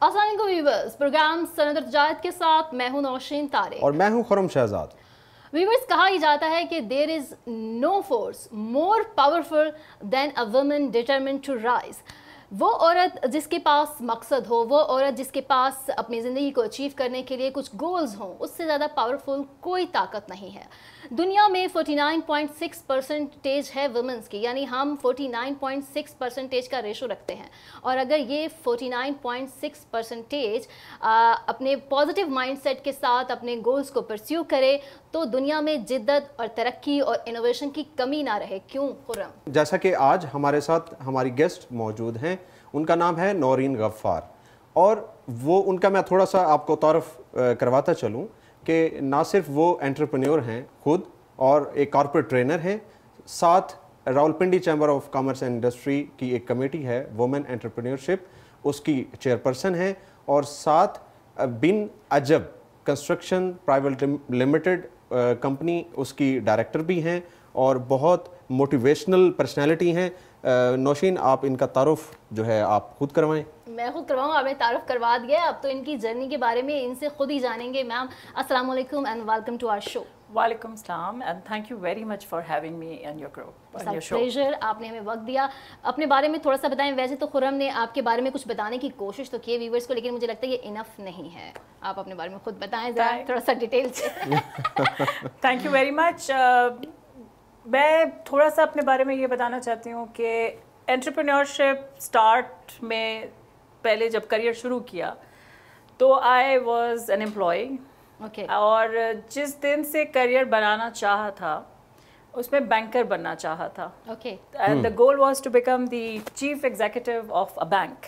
अस्सलाम वालेकुम viewers, programme सनद तजारत के साथ मैं हूं नौशीन तारिक और मैं हूं खुरम शहजाद। व्यूअर्स, कहा ही जाता है कि there is no force more powerful than a woman determined to rise. वो औरत जिसके पास मकसद हो, वो औरत जिसके पास अपनी ज़िंदगी को अचीव करने के लिए कुछ गोल्स हों, उससे ज़्यादा पावरफुल कोई ताकत नहीं है। दुनिया में 49.6% है वुमेंस की, यानी हम 49.6% का रेशो रखते हैं। और अगर ये 49.6% अपने पॉजिटिव माइंडसेट के साथ अपने गोल्स को परस्यू करे तो दुनिया में जिद्दत और तरक्की और इनोवेशन की कमी ना रहे। क्यों खुर्रम? जैसा कि आज हमारे साथ हमारी गेस्ट मौजूद हैं, उनका नाम है नौरीन गफ्फार, और वो उनका मैं थोड़ा सा आपको तारुफ करवाता चलूँ कि ना सिर्फ वो एंटरप्रेन्योर हैं खुद और एक कॉर्पोरेट ट्रेनर हैं, साथ Rawalpindi chamber of commerce and industry की एक कमेटी है वुमेन एंटरप्रेन्योरशिप, उसकी चेयरपर्सन हैं, और साथ बिन अजब कंस्ट्रक्शन प्राइवेट लिमिटेड कंपनी उसकी डायरेक्टर भी हैं और बहुत मोटिवेशनल पर्सनैलिटी हैं। नौशीन, आप इनका तारुफ जो है आप खुद करवाएं। मैं खुद करवाऊँ, आपने तारुफ करवा दिया, अब तो इनकी जर्नी के बारे में इनसे खुद ही जानेंगे। मैम, अस्सलाम वालेकुम and welcome to our show. वालेकुम सलाम and thank you very much for having me and your group on your show. Pleasure, आपने हमें वक्त दिया। अपने बारे में थोड़ा सा बताएं। वैसे तो खुर्रम ने आपके बारे में कुछ बताने की कोशिश तो की है व्यूअर्स को, लेकिन मुझे लगता है ये इनफ नहीं है। आप अपने बारे में खुद बताएं जरा थोड़ा सा डिटेल से। Thank you very much. मैं थोड़ा सा अपने बारे में ये बताना चाहती हूँ कि एंटरप्रेन्योरशिप स्टार्ट में पहले जब करियर शुरू किया तो आई वाज एन एम्प्लॉय, और जिस दिन से करियर बनाना चाहा था उसमें बैंकर बनना चाहा था। And the goal was to become the chief executive of a bank.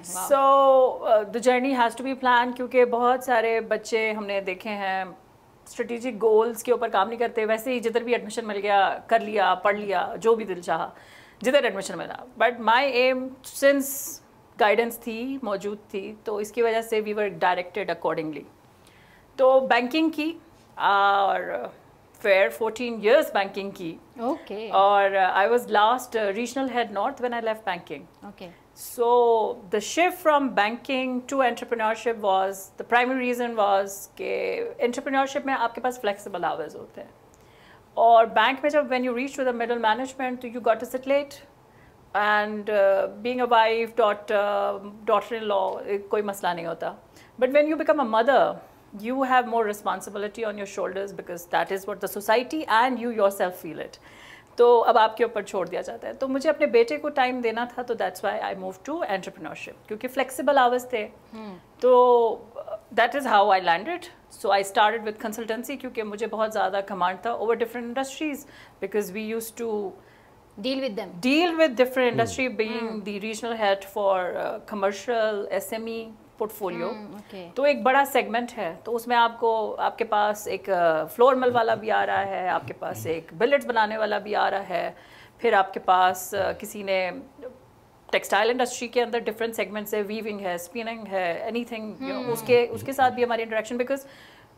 So the journey has to be plan, क्योंकि बहुत सारे बच्चे हमने देखे हैं स्ट्रेटेजिक गोल्स के ऊपर काम नहीं करते, वैसे ही जिधर भी एडमिशन मिल गया कर लिया, पढ़ लिया, जो भी दिल चाहा जिधर एडमिशन मिला। But my immense guidance थी मौजूद थी, तो इसकी वजह से वी वर डायरेक्टेड अकॉर्डिंगली। तो बैंकिंग की और फिर 14 years बैंकिंग की। और I was last regional head north when I left banking. So the shift from banking to entrepreneurship was, the primary reason was कि entrepreneurship में आपके पास flexible hours होते हैं, और बैंक में जब when you reach to the middle management you got to sit late, and being a wife, daughter-in-law कोई मसला नहीं होता, but when you become a mother you have more responsibility on your shoulders because that is what the society and you yourself feel it. तो अब आपके ऊपर छोड़ दिया जाता है। तो मुझे अपने बेटे को टाइम देना था, तो that's why I move to entrepreneurship, क्योंकि फ्लेक्सिबल आवर्स थे। तो that is how I landed. So I started with consultancy, क्योंकि मुझे बहुत ज़्यादा कमांड था over different industries, because we used to deal with different industry, being the regional head for commercial SME portfolio. तो एक बड़ा सेगमेंट है, तो उसमें आपके पास एक फ्लोर मिल वाला भी आ रहा है, आपके पास एक बिलेट्स बनाने वाला भी आ रहा है, फिर आपके पास किसी ने टेक्सटाइल इंडस्ट्री के अंदर डिफरेंट सेगमेंट्स है, वीविंग है, स्पिनिंग है, एनीथिंग, उसके साथ भी हमारी interaction, because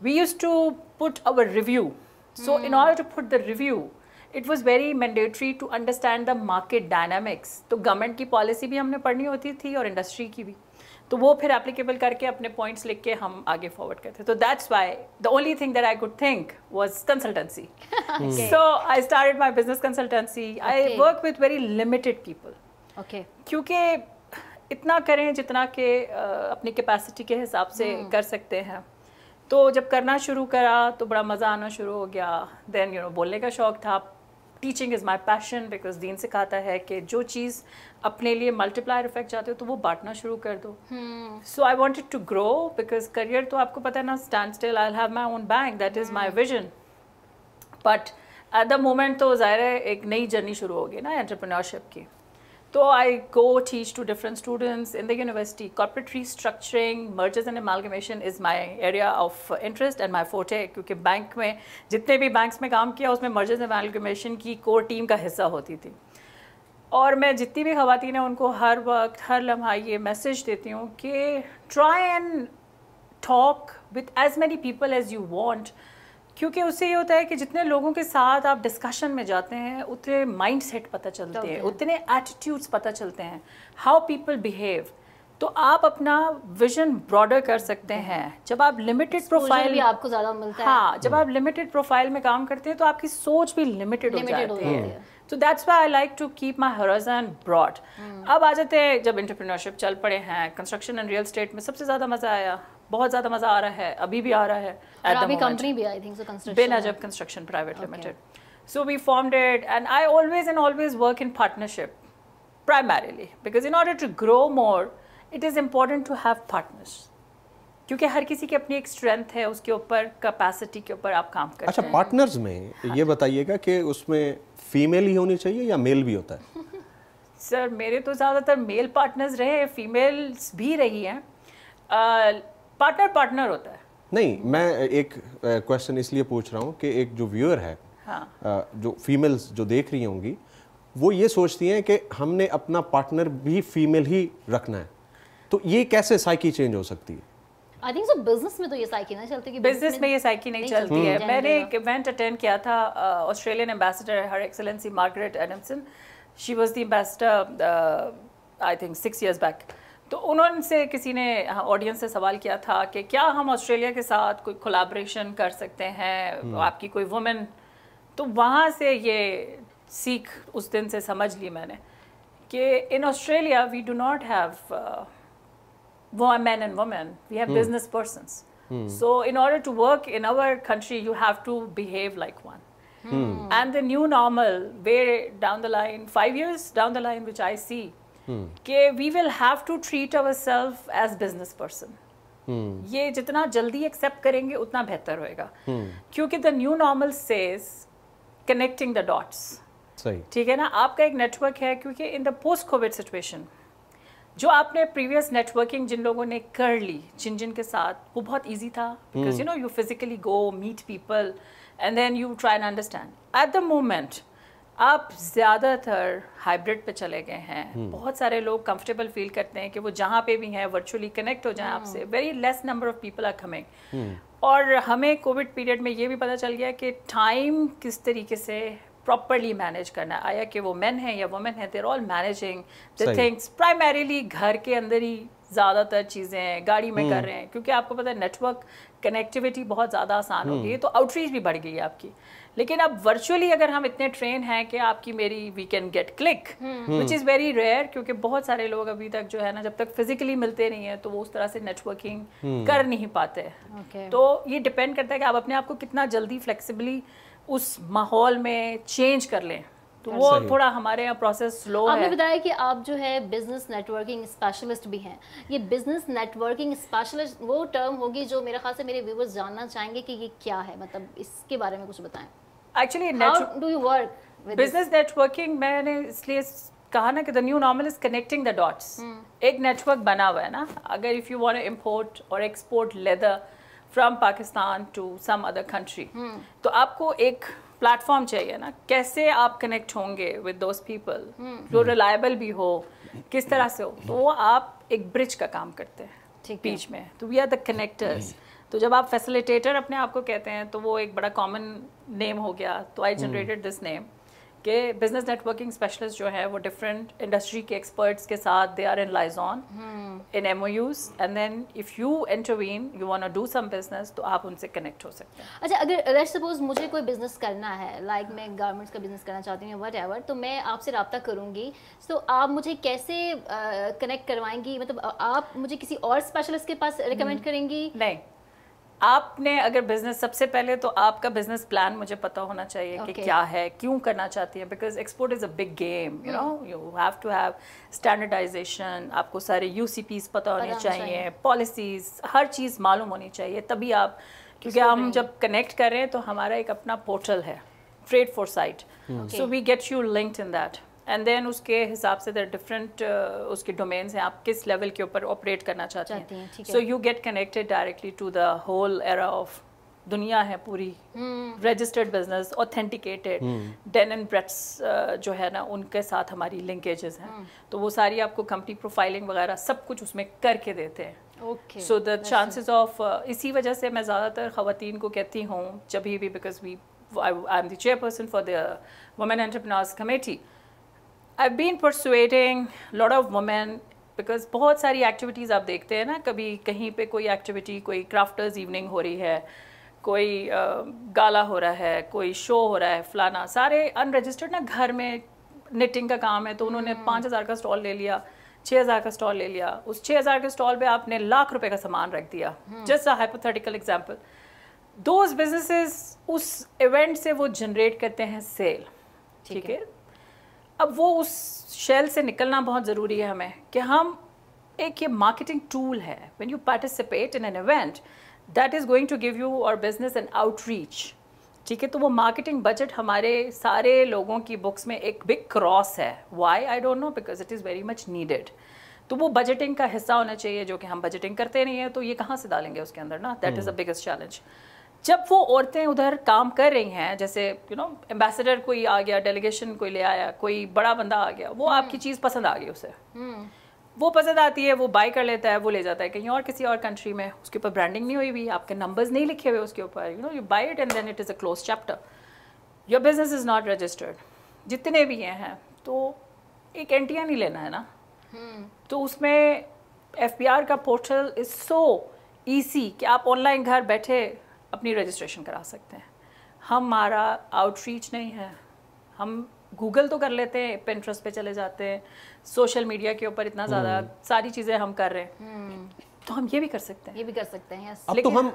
we used to put our review. So in order to put the review it was very mandatory to understand the market dynamics. तो गवर्नमेंट की पॉलिसी भी हमने पढ़नी होती थी और इंडस्ट्री की भी, तो वो फिर एप्लीकेबल करके अपने पॉइंट्स लिख के हम आगे फॉरवर्ड करते। तो that's why the only thing that I could think was consultancy. So I started my business consultancy. I work with very limited people, क्योंकि इतना करें जितना कि अपनी कैपेसिटी के हिसाब से कर सकते हैं। तो जब करना शुरू करा तो बड़ा मज़ा आना शुरू हो गया। देन बोलने का शौक़ था। Teaching is my passion, because दीन सिखाता है कि जो चीज़ अपने लिए मल्टीप्लायर इफेक्ट चाहते हो तो वो बांटना शुरू कर दो। So I wanted to grow, because career तो आपको पता है ना, stand still, I have my own bank, that is my vision. But at the moment तो ज़ाहिर है एक नई जर्नी शुरू होगी ना एंटरप्रेन्योरशिप की। तो I go teach to different students in the university. Corporate restructuring, mergers and amalgamation is my area of interest and my forte, क्योंकि बैंक में जितने भी बैंक्स में काम किया उसमें मर्जर्स एंड एमालगमेशन की कोर टीम का हिस्सा होती थी। और मैं जितनी भी ख़वातीन हैं उनको हर वक्त हर लम्हा ये मैसेज देती हूँ कि try and talk with as many people as you want, क्योंकि उससे ये होता है कि जितने लोगों के साथ आप डिस्कशन में जाते हैं उतने माइंड सेट पता चलते हैं, उतने एटीट्यूड्स पता चलते हैं, हाउ पीपल बिहेव। تو آپ اپنا ویژن براڈر کر سکتے ہیں. جب آپ لمیٹڈ پروفائل بھی آپ کو زیادہ ملتا ہے. ہاں, جب آپ لمیٹڈ پروفائل میں کام کرتے ہیں تو آپ کی سوچ بھی لمیٹڈ ہو جاتی ہے. So that's why I like to keep my horizon broad. اب آ جاتے ہیں جب انٹرپرینورشپ چل پڑے ہیں, کنسٹرکشن اینڈ ریئل اسٹیٹ میں سب سے زیادہ مزہ آیا, بہت زیادہ مزہ آ رہا ہے, ابھی بھی آ رہا ہے. ابھی کمپنی بھی آئی تھنک سو کنسٹرکشن بے نجب construction private limited. So we formed it and I always work in partnership primarily because in order to grow more it is important to have partners. کیونکہ ہر کسی کی اپنی ایک strength ہے, اس کے اوپر کیپیسٹی کے اوپر آپ کام کرتے ہیں. اچھا, پارٹنرز میں یہ بتائیے گا کہ اس میں فیمیل ہی ہونی چاہیے یا میل بھی ہوتا ہے؟ سر میرے تو زیادہ تر میل پارٹنرز رہے, فیمیلز بھی رہی ہیں. پارٹنر ہوتا ہے. نہیں, میں ایک کویشچن اس لیے پوچھ رہا ہوں کہ ایک جو ویور ہے, جو فیمیلز جو دیکھ رہی ہوں گی, وہ یہ سوچتی ہیں کہ ہم نے اپنا پارٹنر بھی فیمیل ہی رکھنا ہے, تو یہ کیسے سائیکی چینج ہو سکتی ہے؟ I think so بزنس میں تو یہ سائیکی نہیں چلتی. بزنس میں یہ سائیکی نہیں چلتی ہے. میں نے ایک ایونٹ اٹینڈ کیا تھا, Australian ambassador Hare excellency Margaret Adamson, she was the ambassador I think 6 years back. تو انہوں سے کسی نے آڈینس سے سوال کیا تھا کہ کیا ہم آسٹریلیا کے ساتھ کوئی کولیبریشن کر سکتے ہیں, آپ کی کوئی وومن. تو وہاں سے یہ سیکھ اس دن سے سمجھ لی میں نے کہ in Australia we do not have men and women, we have business persons. So in order to work in our country you have to behave like one. And the new normal where down the line 5 years down the line which I see کہ we will have to treat ourselves as business person. یہ جتنا جلدی accept کریں گے اتنا بہتر ہوئے گا, کیونکہ the new normal says connecting the dots. صحیح, ٹھیک ہے نا, آپ کا ایک نیٹ ورک ہے, کیونکہ in the post covid situation جو آپ نے پریویس نیٹ ورکنگ جن لوگوں نے کر لی, جن کے ساتھ, وہ بہت ایزی تھا because you know you physically go meet people and then you try and understand. At the moment آپ زیادہ تر ہائبرڈ پہ چلے گئے ہیں. بہت سارے لوگ کمفرٹیبل فیل کرتے ہیں کہ وہ جہاں پہ بھی ہیں ورچولی کنیکٹ ہو جائیں آپ سے. Very less number of people are coming. اور ہمیں کووڈ پیریڈ میں یہ بھی پتہ چل گیا کہ ٹائم کس طریقے سے پراپرلی مینیج کرنا ہے. آیا کہ وہ مین ہیں یا وومن ہیں, دیر آل مینیجنگ دا تھنگس پرائمریلی گھر کے اندر ہی زیادہ تر چیزیں گاڑی میں کر رہے ہیں, کیونکہ آپ کو پتہ ہے نیٹ ورک کنیکٹیوٹی بہت زیادہ آسان ہو گئی ہے, تو آؤٹ ریچ بھی بڑھ گئی ہے آپ کی. لیکن اب ورچولی اگر ہم اتنے ٹرین ہیں کہ آپ کی میری we can get click which is very rare, کیونکہ بہت سارے لوگ ابھی تک جو ہے نا جب تک فزیکلی ملتے نہیں ہیں تو وہ اس طرح سے نیٹ ورکنگ کر نہیں پاتے. تو یہ ڈپینڈ کرتا ہے کہ آپ اپنے آپ کو کتنا جلدی فلیکسیبلی اس ماحول میں چینج کر لیں. تو وہ تھوڑا ہمارے یہاں پروسیس سلو ہے. آپ نے بتایا کہ آپ جو ہے بزنس نیٹ ورکنگ اسپیشلسٹ بھی ہیں. یہ بزنس نیٹ ورکنگ اسپیشلسٹ وہ ٹرم ہوگی جو میرے خیال سے میرے ویورز جاننا چاہیں گے کہ یہ کیا ہے, مطلب اس کے بارے میں کچھ بتائیں. Actually how do you work business networking, میں نے اس لیے کہا نا کہ the new normal is connecting the dots. ایک نیٹ ورک بنا ہوا ہے نا, اگر if you want to import اور export leather from Pakistan to some other country, تو آپ کو ایک پلیٹ فارم چاہیے نا, کیسے آپ کنیکٹ ہوں گے ود دوز پیپل جو ریلائبل بھی ہو, کس طرح سے ہو. تو وہ آپ ایک برج کا کام کرتے ہیں بیچ میں, تو وی آر دا کنیکٹرز. تو جب آپ فیسیلیٹیٹر اپنے آپ کو کہتے ہیں تو وہ ایک بڑا کامن نیم ہو گیا. تو آئی جنریٹڈ دس نیم کہ بزنس نیٹ ورکنگ اسپیشلسٹ جو ہے وہ ڈفرینٹ انڈسٹری کے ایکسپرٹس کے ساتھ they are in liaison in MOUs, and then if you intervene you want to do some business تو آپ ان سے کنیکٹ ہو سکتے ہیں. اچھا, اگر لیٹس سپوز مجھے کوئی بزنس کرنا ہے, لائک میں گارمنٹس کا بزنس کرنا چاہتی ہوں وٹ ایور, تو میں آپ سے رابطہ کروں گی, تو آپ مجھے کیسے کنیکٹ کروائیں گی, مطلب آپ مجھے کسی اور اسپیشلسٹ کے پاس ریکمینڈ کریں گی؟ نہیں, آپ نے اگر بزنس, سب سے پہلے تو آپ کا بزنس پلان مجھے پتہ ہونا چاہیے کہ کیا ہے, کیوں کرنا چاہتی ہیں, because export is a big game, you know you have to have standardization, آپ کو سارے UCPs پتہ ہونے چاہیے, پالیسیز, ہر چیز معلوم ہونی چاہیے, تبھی آپ, کیونکہ ہم جب کنیکٹ کر رہے ہیں تو ہمارا ایک اپنا پورٹل ہے trade for site, so we get you linked in that, and then اس کے حساب سے دیر ڈفرینٹ اس کے ڈومینس ہیں, آپ کس لیول کے اوپر آپریٹ کرنا چاہتے ہیں. So you get connected directly to the whole area of دنیا ہے پوری, registered business, authenticated, Dun and Brads جو ہے نا ان کے ساتھ ہماری لنکیجز ہیں, تو وہ ساری آپ کو کمپنی پروفائلنگ وغیرہ سب کچھ اس میں کر کے دیتے ہیں. سو دا چانسز آف, اسی وجہ سے میں زیادہ تر خواتین کو کہتی ہوں جبھی بھی, because I M the chair person for the woman entrepreneurs committee. I've been persuading a lot of women because बहुत सारी एक्टिविटीज़ आप देखते हैं ना, कभी कहीं पे कोई एक्टिविटी, कोई क्राफ्टर्स इवनिंग हो रही है, कोई गाला हो रहा है, कोई शो हो रहा है, फलाना, सारे अनरजिस्टर्ड ना, घर में निटिंग का काम है तो उन्होंने 5,000 का स्टॉल ले लिया, 6,000 का स्टॉल ले लिया, उस 6,000 के स्टॉल पे आपने लाख रुपए का सामान रख दिया, just a hypothetical example. Those businesses उस इवेंट से वो जनरेट करते हैं सेल, ठीक है। अब वो उस शेल से निकलना बहुत ज़रूरी है हमें, कि हम एक ये मार्केटिंग टूल है, when you participate in an event that is going to give you और बिजनेस एन आउटरीच, ठीक है। तो वो मार्केटिंग बजट हमारे सारे लोगों की बुक्स में एक बिग क्रॉस है। Why I don't know, because it is very much needed. तो वो बजटिंग का हिस्सा होना चाहिए, जो कि हम बजटिंग करते नहीं है, तो ये कहाँ से डालेंगे उसके अंदर ना, that is the biggest challenge. जब वो औरतें उधर काम कर रही हैं, जैसे यू नो एम्बेसडर कोई आ गया, डेलीगेशन कोई ले आया, कोई बड़ा बंदा आ गया, वो आपकी चीज़ पसंद आ गई उसे, वो पसंद आती है, वो बाय कर लेता है, वो ले जाता है कहीं और किसी और कंट्री में, उसके ऊपर ब्रांडिंग नहीं हुई हुई, आपके नंबर्स नहीं लिखे हुए उसके ऊपर, you know you buy it and then it is a close chapter, your business is not registered. जितने भी हैं तो एक एंटिया नहीं लेना है ना, तो उसमें FBR का पोर्टल इज़ सो ईजी कि आप ऑनलाइन घर बैठे अपनी रजिस्ट्रेशन करा सकते हैं। हमारा आउटरीच नहीं है, हम गूगल तो कर लेते हैं, पिंटरेस्ट पे चले जाते हैं, सोशल मीडिया के ऊपर इतना ज़्यादा सारी चीज़ें हम कर रहे हैं, तो हम ये भी कर सकते हैं, ये भी कर सकते हैं। अब तो हम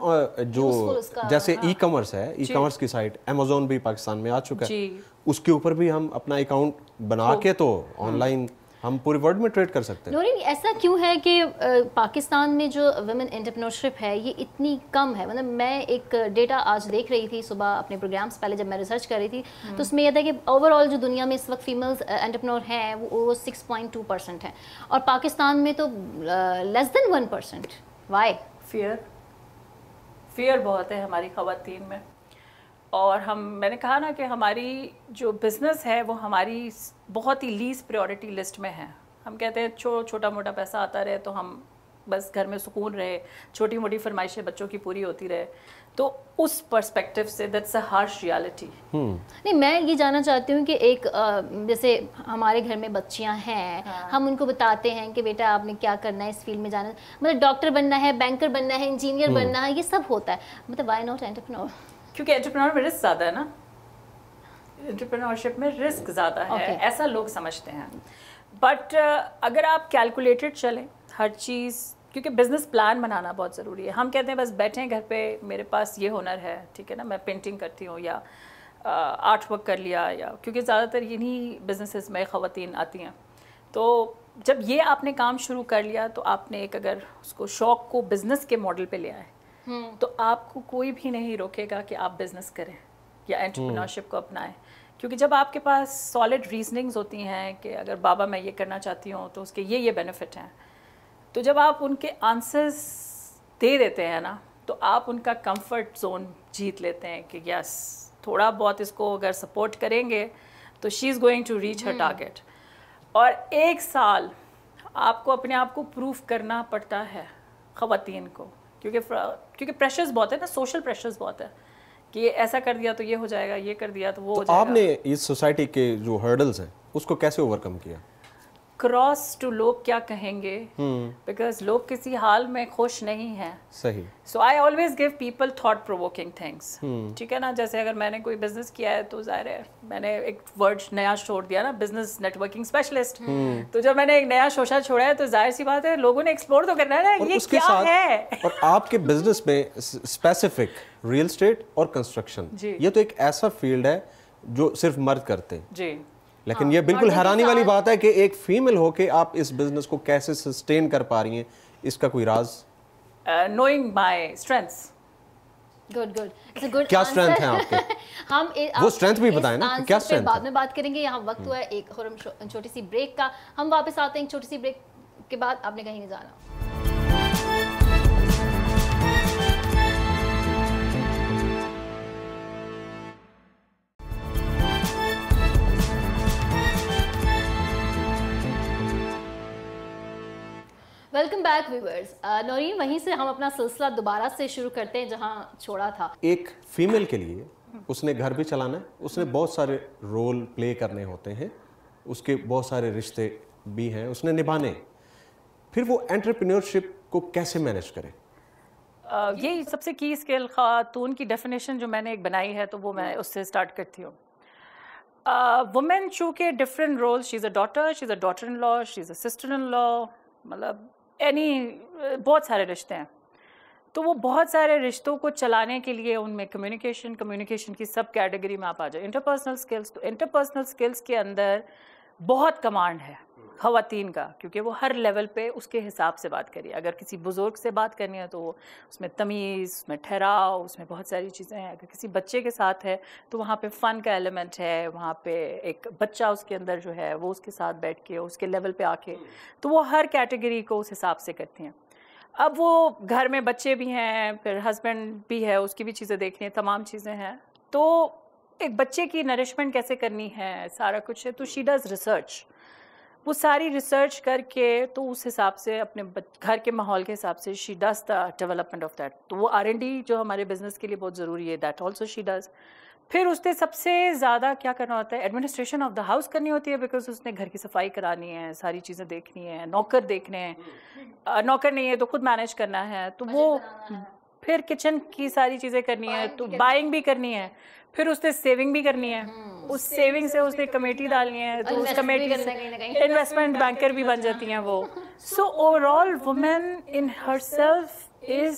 जो जैसे ई कॉमर्स है, ई कॉमर्स की साइट अमेज़न भी पाकिस्तान में आ चुका है, उसके ऊपर भी हम अपना अकाउंट बना के तो ऑनलाइन हम पूरे वर्ल्ड में ट्रेड कर सकते हैं। नौरीन, ऐसा क्यों है कि पाकिस्तान में जो वुमेन एंटरप्रेन्योरशिप है ये इतनी कम है? मतलब मैं एक डेटा आज देख रही थी सुबह अपने प्रोग्राम्स पहले जब मैं रिसर्च कर रही थी, तो उसमें यह था कि ओवरऑल जो दुनिया में इस वक्त फीमेल्स एंटरप्रेन्योर हैं वो 6.2% है, और पाकिस्तान में तो लेस देन 1%। वाई? फियर बहुत है हमारी ख़वातीन में, और मैंने कहा ना कि हमारी जो बिज़नेस है वो हमारी बहुत ही लीस्ट प्रायोरिटी लिस्ट में है। हम कहते हैं छोटा मोटा पैसा आता रहे तो हम बस घर में सुकून रहे, छोटी मोटी फरमाइशें बच्चों की पूरी होती रहे, तो उस पर्सपेक्टिव से दैट्स अ हार्श रियलिटी। नहीं, मैं ये जानना चाहती हूँ कि एक जैसे हमारे घर में बच्चियाँ हैं, हम उनको बताते हैं कि बेटा आपने क्या करना है, इस फील्ड में जाना, मतलब डॉक्टर बनना है, बैंकर बनना है, इंजीनियर बनना है, ये सब होता है, मतलब व्हाई नॉट एंटरप्रेन्योर? क्योंकि एंटरप्रेन्योर में रिस्क ज़्यादा है ना, एंटरप्रेन्योरशिप में रिस्क ज़्यादा है, ऐसा लोग समझते हैं। बट अगर आप कैलकुलेटेड चलें हर चीज़, क्योंकि बिज़नेस प्लान बनाना बहुत ज़रूरी है। हम कहते हैं बस बैठे हैं घर पे, मेरे पास ये हुनर है, ठीक है ना, मैं पेंटिंग करती हूँ या आर्ट वर्क कर लिया, या क्योंकि ज़्यादातर इन्हीं बिजनेसेस में ख़वातीन आती हैं। तो जब ये आपने काम शुरू कर लिया तो आपने एक अगर उसको शौक़ को बिज़नेस के मॉडल पे ले आए तो आपको कोई भी नहीं रोकेगा कि आप बिज़नेस करें या एंटरप्रेन्योरशिप को अपनाएं, क्योंकि जब आपके पास सॉलिड रीजनिंग्स होती हैं कि अगर बाबा मैं ये करना चाहती हूँ तो उसके ये बेनिफिट हैं, तो जब आप उनके आंसर्स दे देते हैं ना तो आप उनका कंफर्ट जोन जीत लेते हैं कि यस थोड़ा बहुत इसको अगर सपोर्ट करेंगे तो she is going to reach her target. और 1 साल आपको अपने आप को प्रूफ करना पड़ता है ख़वातीन को, क्योंकि प्रेशर्स बहुत है ना, सोशल प्रेशर्स बहुत है कि ये ऐसा कर दिया तो ये हो जाएगा, ये कर दिया तो वो हो जाएगा। आपने इस सोसाइटी के जो हर्डल्स हैं उसको कैसे ओवरकम किया? क्रॉस टू लोग क्या कहेंगे, बिकॉज लोग किसी हाल में खुश नहीं हैं। सही। So I always give people thought provoking things, ठीक है ना। जैसे अगर मैंने कोई बिजनेस किया है तो जाहिर है मैंने एक वर्ड नया छोड़ दिया ना, बिजनेस नेटवर्किंग स्पेशलिस्ट। तो जब मैंने एक नया शोशा छोड़ा है तो जाहिर सी बात है लोगों ने एक्सप्लोर तो करना है ना, ये क्या है। और आपके बिजनेस में स्पेसिफिक रियल एस्टेट और कंस्ट्रक्शन, ये तो एक ऐसा फील्ड है जो सिर्फ मर्द करते हैं जी, लेकिन ये बिल्कुल हैरानी वाली बात है कि एक फीमेल होके आप इस बिजनेस को कैसे सस्टेन कर पा रही हैं, इसका कोई राज? Knowing my strengths. Good good, it's a good. क्या स्ट्रेंथ है आपके? हम वो स्ट्रेंथ भी बताएं ना, क्या स्ट्रेंथ है? बाद में बात करेंगे, यहाँ वक्त हुआ है एक छोटी सी ब्रेक का। हम वापस आते हैं एक छोटी सी ब्रेक के बाद, आपने कहीं नहीं जाना। Welcome back viewers. नौरीन, वहीं से हम अपना सिलसिला दोबारा से शुरू करते हैं जहां छोड़ा था। एक फीमेल के लिए उसने घर भी चलाना है, उसने बहुत सारे रोल प्ले करने होते हैं, उसके बहुत सारे रिश्ते भी हैं उसने निभाने। फिर वो एंटरप्रेन्योरशिप को कैसे मैनेज करें? यही सबसे की स्किल खातून की डेफिनेशन जो मैंने एक बनाई है, तो वो मैं उससे स्टार्ट करती हूँ. वुमेन चूँकि different role, she is a daughter in law, she is a sister in law, मतलब बहुत सारे रिश्ते हैं. तो वो बहुत सारे रिश्तों को चलाने के लिए उनमें कम्युनिकेशन की सब कैटेगरी में आप आ जाए. इंटरपर्सनल स्किल्स, तो इंटरपर्सनल स्किल्स के अंदर बहुत कमांड है ख़वातीन का, क्योंकि वो हर लेवल पे उसके हिसाब से बात करिए. अगर किसी बुज़ुर्ग से बात करनी है तो उसमें तमीज़, उसमें ठहराव, उसमें बहुत सारी चीज़ें हैं. अगर किसी बच्चे के साथ है तो वहाँ पे फ़न का एलिमेंट है, वहाँ पे एक बच्चा उसके अंदर जो है वो उसके साथ बैठ के उसके लेवल पे आके, तो वो हर कैटेगरी को उस हिसाब से करती हैं. अब वो घर में बच्चे भी हैं, फिर हस्बैंड भी है, उसकी भी चीज़ें देखनी है, तमाम चीज़ें हैं. तो एक बच्चे की नरिशमेंट कैसे करनी है, सारा कुछ है. तो शी डज़ रिसर्च, वो सारी रिसर्च करके तो उस हिसाब से अपने घर के माहौल के हिसाब से she does the development of that. तो वो R&D जो हमारे बिज़नेस के लिए बहुत ज़रूरी है, दैट ऑल्सो शी डज़. फिर उसने सबसे ज़्यादा क्या करना होता है, एडमिनिस्ट्रेशन ऑफ द हाउस करनी होती है, बिकॉज उसने घर की सफाई करानी है, सारी चीज़ें देखनी है, नौकर देखने हैं. नौकर नहीं है तो खुद मैनेज करना है, तो वो फिर किचन की सारी चीज़ें करनी है, तो बाइंग भी करनी है, फिर उसने सेविंग भी करनी है. उस सेविंग से उसने कमेटी डालनी है, तो उस कमेटी से इन्वेस्टमेंट बैंकर भी बन जाती हैं वो. So overall women in herself is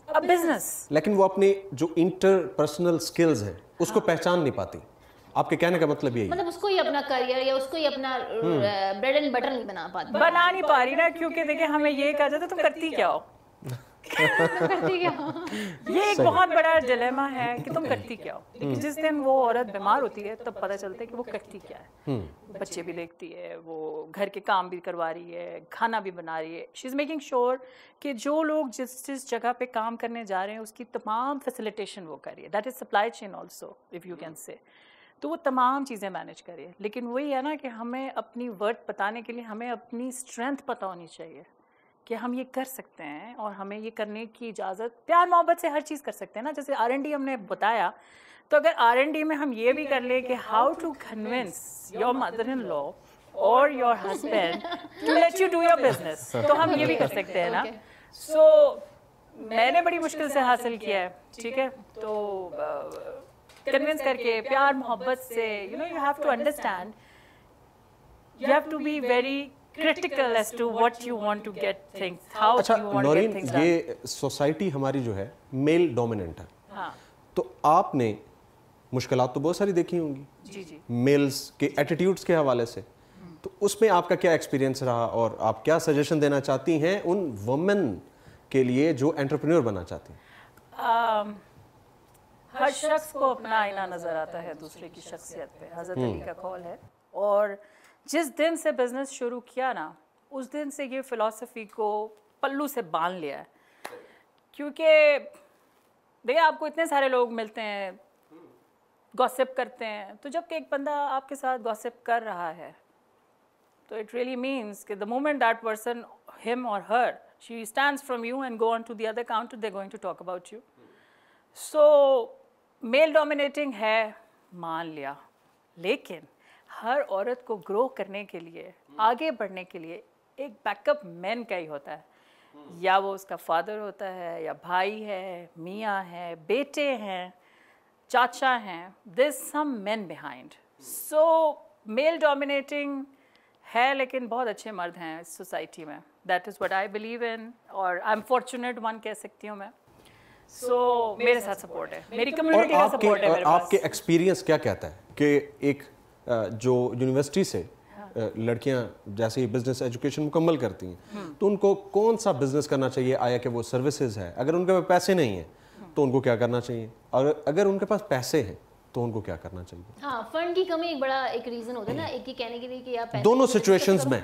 a business. लेकिन वो अपनी जो इंटरपर्सनल स्किल्स है उसको पहचान नहीं पाती. आपके कहने का मतलब यही, मतलब उसको ही अपना करियर या उसको ही अपना ब्रेड एंड बटर नहीं बना नहीं पा रही ना, क्योंकि देखिए हमें ये कहा जाता है तुम करती क्या हो. ये एक बहुत बड़ा डिलेमा है कि तुम करती क्या हो. लेकिन जिस दिन वो औरत बीमार होती है तब पता चलता है कि वो करती क्या है. बच्चे भी देखती है, वो घर के काम भी करवा रही है, खाना भी बना रही है. शी इज़ मेकिंग श्योर कि जो लोग जिस जगह पे काम करने जा रहे हैं उसकी तमाम फैसिलिटेशन वो कर रही है. That is supply chain also, if you can say. तो वो तमाम चीज़ें मैनेज करिए. लेकिन वही है ना कि हमें अपनी वर्थ बताने के लिए हमें अपनी स्ट्रेंथ पता होनी चाहिए कि हम ये कर सकते हैं, और हमें ये करने की इजाज़त, प्यार मोहब्बत से हर चीज़ कर सकते हैं ना. जैसे R&D हमने बताया, तो अगर R&D में हम ये भी कर ले कि how to convince your mother in law और your husband to let you do your business, तो हम ये भी कर सकते हैं ना. सो मैंने बड़ी मुश्किल से हासिल किया है, ठीक है. तो कन्विंस करके प्यार मोहब्बत से, you have to understand, you have to be very critical as to what you want to get things, how अच्छा, you want to get things done. ये सोसाइटी हमारी जो है मेल डोमिनेंट है. हाँ. तो आपने मुश्किलात तो बहुत सारी देखी होंगी जी जी मेल्स के एटीट्यूड्स के हवाले से. तो उसमें आपका क्या एक्सपीरियंस रहा, और आप क्या सजेशन देना चाहती हैं उन वुमेन के लिए जो एंटरप्रेन्योर बनना चाहती हैं? हर शख्स को अपना आईना नजर आता है दूसरे की शख्सियत पे. हज़रत अली का कौल है. और जिस दिन से बिजनेस शुरू किया ना, उस दिन से ये फ़िलॉसफी को पल्लू से बांध लिया है. क्योंकि देखिए आपको इतने सारे लोग मिलते हैं, गॉसिप करते हैं, तो जब एक बंदा आपके साथ गॉसिप कर रहा है तो इट रियली मीन्स कि the moment that person, him और her, she stands from you and go on to the other counter, they going to talk about you. So male dominating है, मान लिया, लेकिन हर औरत को ग्रो करने के लिए, आगे बढ़ने के लिए एक बैकअप मैन का ही होता है. या वो उसका फादर होता है, या भाई है, मियाँ है, बेटे हैं, चाचा हैं. There is some men behind. So male dominating है, लेकिन बहुत अच्छे मर्द हैं इस सोसाइटी में. That is what I believe in, और आई एम फॉर्चुनेट वन कह सकती हूँ मैं. सो मेरे साथ सपोर्ट है, मेरी कम्युनिटी का सपोर्ट है मेरे पास. आपके एक्सपीरियंस क्या कहता है कि एक जो यूनिवर्सिटी से लड़कियां जैसे ही बिजनेस एजुकेशन मुकम्मल करती हैं तो उनको कौन सा बिजनेस करना चाहिए, आया कि वो सर्विसेज है, अगर उनके पास पैसे नहीं हैं तो उनको क्या करना चाहिए, और अगर उनके पास पैसे हैं तो उनको क्या करना चाहिए? हाँ, फंड की कमी एक बड़ा एक रीजन होता है ना, एक ही कहने के लिए कि आप दोनों सिचुएशंस में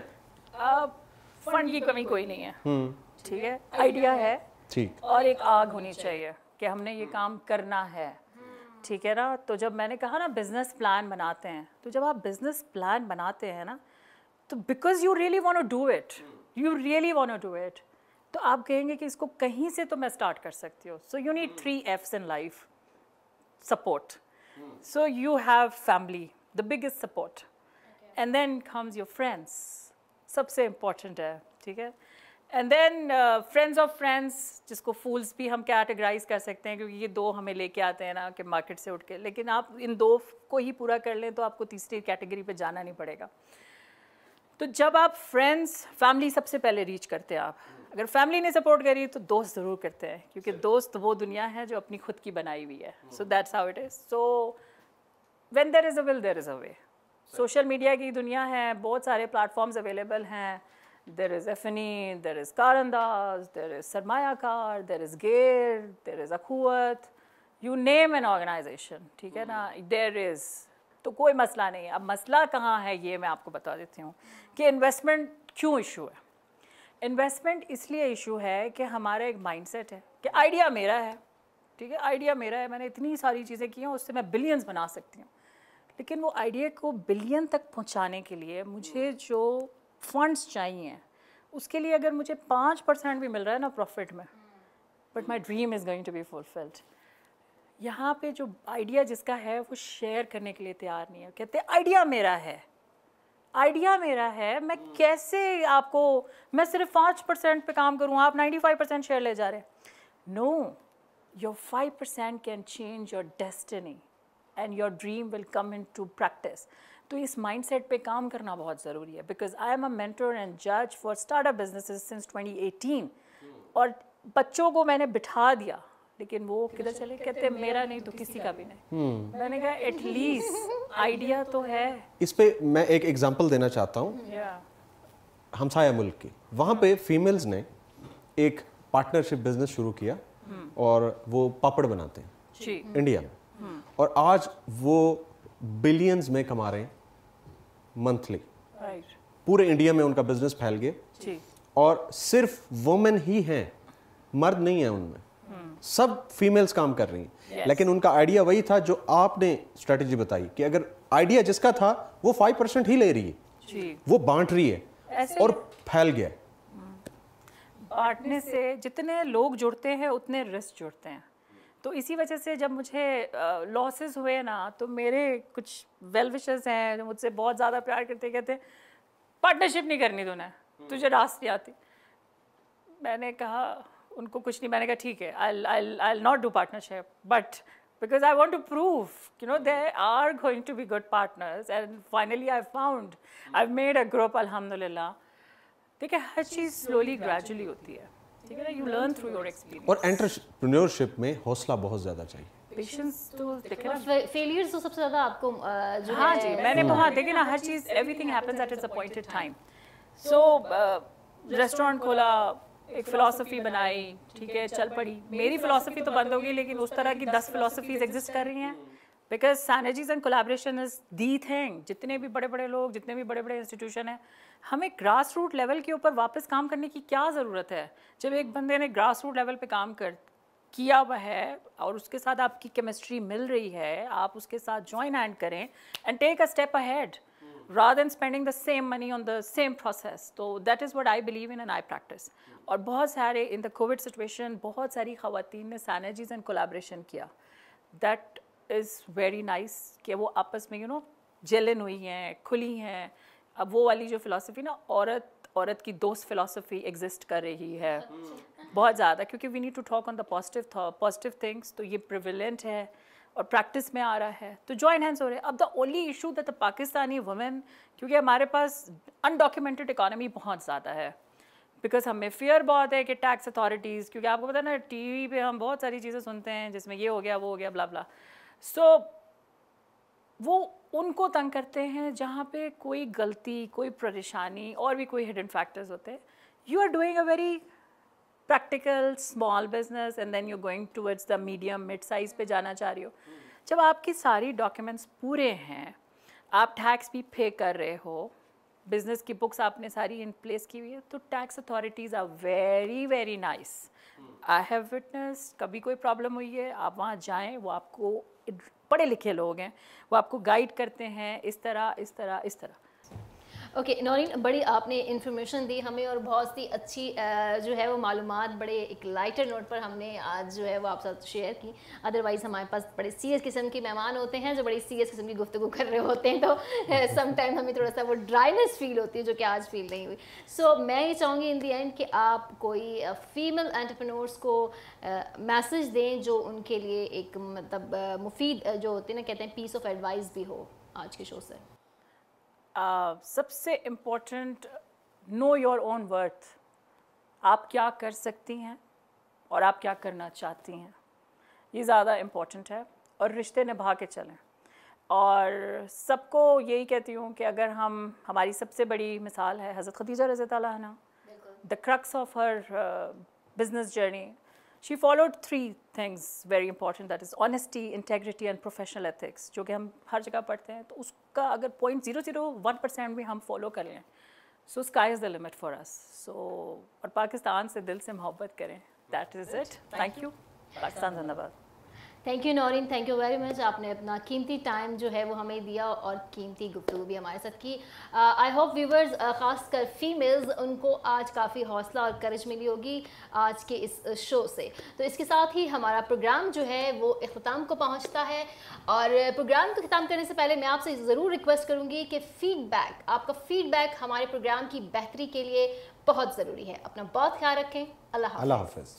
फंड की कमी कोई नहीं है. ठीक है, आइडिया है, ठीक, और एक आग होनी चाहिए कि हमने ये काम करना है. ठीक है ना. तो जब मैंने कहा ना बिजनेस प्लान बनाते हैं, तो जब आप बिजनेस प्लान बनाते हैं ना, तो because you really want to do it, you really want to do it, तो आप कहेंगे कि इसको कहीं से तो मैं स्टार्ट कर सकती हूँ. So you need 3 F's in life. Support. So you have family, the biggest support, and then comes your friends, सबसे इम्पोर्टेंट है. ठीक है. And then friends of friends جس کو فولس بھی ہم کیٹیگرائز کر سکتے ہیں کیونکہ یہ دو ہمیں لے کے آتے ہیں نا کہ مارکیٹ سے اٹھ کے, لیکن آپ ان دو کو ہی پورا کر لیں تو آپ کو تیسری کیٹیگری پہ جانا نہیں پڑے گا. تو جب آپ فرینڈس فیملی سب سے پہلے ریچ کرتے ہیں, آپ اگر فیملی نے سپورٹ کری تو دوست ضرور کرتے ہیں کیونکہ دوست وہ دنیا ہے جو اپنی خود کی بنائی ہوئی ہے. So that's how it is. So when there is a will there is a way. Social media کی دنیا ہے, بہت سارے پلیٹ فارمز اویلیبل ہیں. There is Effini, there is Karandaz, there is Sarmaya Kar, there is Gair, there is Akhuat, you name an organization, ٹھیک ہے نا, there is. تو کوئی مسئلہ نہیں ہے. اب مسئلہ کہاں ہے یہ میں آپ کو بتا دیتی ہوں کہ انویسٹمنٹ کیوں ایشو ہے. انویسٹمنٹ اس لیے ایشو ہے کہ ہمارا ایک مائنڈ سیٹ ہے کہ آئیڈیا میرا ہے, ٹھیک ہے, آئیڈیا میرا ہے, میں نے اتنی ساری چیزیں کی ہیں, اس سے میں بلینز بنا سکتی ہوں. لیکن وہ آئیڈیا کو بلین تک پہنچانے کے لیے مجھے جو فنڈس چاہیے, اس کے لیے اگر مجھے 5% بھی مل رہا ہے نا پروفٹ میں, but my dream is going to be fulfilled. یہاں پہ جو آئیڈیا جس کا ہے وہ شیئر کرنے کے لیے تیار نہیں ہے. کہتے ہیں آئیڈیا میرا ہے, آئیڈیا میرا ہے, میں کیسے آپ کو, میں صرف 5% پہ کام کروں, آپ 95% شیئر لے جا رہے ہیں. No, your 5% can change your destiny and your dream will come into practice. تو اس مائنڈ سیٹ پہ کام کرنا بہت ضروری ہے. Because I am a mentor and جج for startup businesses since 2018. اور بچوں کو میں نے بٹھا دیا, لیکن وہ کدھر چلے, کہتے ہیں میرا نہیں تو کسی کا بھی نہیں. میں نے کہا ایٹ لیسٹ آئیڈیا تو ہے. اس پہ میں ایک ایگزامپل دینا چاہتا ہوں ہمسایہ ملک کی. وہاں پہ فیمیلز نے ایک پارٹنرشپ بزنس شروع کیا اور وہ پاپڑ بناتے ہیں انڈیا میں, اور آج وہ بلینز میں کما رہے ہیں منتھلی. پورے انڈیا میں ان کا بزنس پھیل گیا, اور صرف وومن ہی ہیں, مرد نہیں ہیں ان میں, سب فیمیلز کام کر رہی ہیں. لیکن ان کا آئیڈیا وہی تھا جو آپ نے اسٹریٹجی بتائی کہ اگر آئیڈیا جس کا تھا وہ 5% ہی لے رہی ہے, وہ بانٹ رہی ہے اور پھیل گیا. بانٹنے سے جتنے لوگ جڑتے ہیں اتنے رسک جڑتے ہیں. تو اسی وجہ سے جب مجھے لاسز ہوئے نا, تو میرے کچھ ویل وشرز ہیں جو مجھ سے بہت زیادہ پیار کرتے, کہتے پارٹنرشپ نہیں کرنی تو نے, تجھے راست نہیں آتی. میں نے کہا ان کو کچھ نہیں, میں نے کہا ٹھیک ہے, I'll not do partnership, but because I want to prove, you know, they are going to be good partners. And finally I've made a group, alhamdulillah. دیکھیں ہر چیز سلولی گریجولی ہوتی ہے, ٹھیک ہے نا, you learn through your experience. اور entrepreneurship میں حوصلہ بہت زیادہ چاہیے, پیشنس. تو دیکھیں نا فیلیئر تو سب سے زیادہ آپ کو جو ہاں جی, میں نے بہت دیکھیں نا, ہر چیز everything happens at its appointed time. So restaurant کھولا, ایک فلاسفی بنائی, ٹھیک ہے, چل پڑی. میری فلاسفی تو بند ہوگی, لیکن اس طرح کی 10 فلاسفیز ایگزسٹ کر رہی ہیں. Because synergies and collaboration is the thing. جتنے بھی بڑے بڑے لوگ, جتنے بھی بڑے بڑے انسٹیٹیوشن ہیں, ہمیں گراس روٹ لیول کے اوپر واپس کام کرنے کی کیا ضرورت ہے. جب ایک بندے نے گراس روٹ لیول پہ کام کیا ہوا ہے اور اس کے ساتھ آپ کی کیمسٹری مل رہی ہے, آپ اس کے ساتھ جوائن ہینڈ کریں and take a step ahead rather than spending the same money on the same process. So that is what I believe in and I practice. اور بہت سارے in the COVID situation بہت ساری خواتین نے synergies and collaboration کیا. That is very nice کہ وہ آپس میں جیلن ہوئی ہیں, کھلی ہیں. اب وہ والی جو فلاسفی نا, عورت کی دوست فلاسفی ایگزسٹ کر رہی ہے بہت زیادہ, کیونکہ we need to talk on the positive things. تو یہ پریویلنٹ ہے اور پریکٹس میں آ رہا ہے, تو جوائن ہینڈس ہو رہے ہیں. اب the only issue that the Pakistani women, کیونکہ ہمارے پاس انڈاکیومنٹڈ اکانومی بہت زیادہ ہے, بیکاز ہمیں فیئر بہت ہے کہ ٹیکس اتھارٹیز, کیونکہ آپ کو پتہ ہے نا ٹی وی پہ ہم بہت ساری چیزیں سنتے ہیں جس میں یہ ہو گیا, وہ ہو گیا, بلا بلا. سو وہ ان کو تنگ کرتے ہیں جہاں پہ کوئی غلطی, کوئی پریشانی اور بھی کوئی ہڈن فیکٹرز ہوتے ہیں. You are doing a very practical small business and then you going towards the medium mid size پہ جانا چاہ رہی ہو. جب آپ کی ساری ڈاکیومنٹس پورے ہیں, آپ ٹیکس بھی پے کر رہے ہو, بزنس کی بکس آپ نے ساری ان پلیس کی ہوئی ہے, تو tax authorities are very very nice. I have witness, کبھی کوئی پرابلم ہوئی ہے, آپ وہاں جائیں, وہ آپ کو, پڑھے لکھے لوگ ہیں, وہ آپ کو گائیڈ کرتے ہیں اس طرح اس طرح اس طرح. اوکے نورین، بڑی آپ نے انفارمیشن دی ہمیں اور بہت سی اچھی جو ہے وہ معلومات بڑے ایک لائٹر نوٹ پر ہم نے آج جو ہے وہ آپ ساتھ شیئر کی. ادروائز ہمارے پاس بڑے سیریس قسم کے مہمان ہوتے ہیں جو بڑی سیریس قسم کی گفتگو کر رہے ہوتے ہیں، تو سم ٹائم ہمیں تھوڑا سا وہ ڈرائینس فیل ہوتی ہے جو کہ آج فیل نہیں ہوئی. سو میں یہ چاہوں گی ان دی اینڈ کہ آپ کوئی فیمیل انٹرپرینورس کو میسج دیں جو ان کے لیے ایک مطلب مفید جو ہوتے ہیں نا کہتے ہیں پیس آف ایڈوائز بھی ہو آج کے شو سے. سب سے important, know your own worth. آپ کیا کر سکتی ہیں اور آپ کیا کرنا چاہتی ہیں، یہ زیادہ امپورٹنٹ ہے. اور رشتے نبھا کے چلیں. اور سب کو یہی کہتی ہوں کہ اگر ہماری سب سے بڑی مثال ہے حضرت خدیجہ رضی اللہ عنہا، the crux of her business journey. She followed 3 things very important, that is honesty, integrity and professional ethics, جو کہ ہم ہر جگہ پڑھتے ہیں. تو اس کا اگر 0.001% بھی ہم فالو کر لیں، so sky is the limit for us. So اور پاکستان سے دل سے محبت کریں. That is it. Thank you. Pakistan زندہ باد. Thank you Noreen, thank you very much. آپ نے اپنا قیمتی ٹائم جو ہے وہ ہمیں دیا اور قیمتی گفتگو بھی ہمارے ساتھ کی. آئی ہوپ ویورز، خاص کر فیمیلز، ان کو آج کافی حوصلہ اور کرج ملی ہوگی آج کے اس شو سے. تو اس کے ساتھ ہی ہمارا پروگرام جو ہے وہ اختتام کو پہنچتا ہے. اور پروگرام کو ختم کرنے سے پہلے میں آپ سے ضرور ریکویسٹ کروں گی کہ فیڈ بیک، آپ کا فیڈ بیک ہمارے پروگرام کی بہتری کے لیے بہت ضروری ہے. اپنا بہت خیال رکھیں. اللہ حافظ.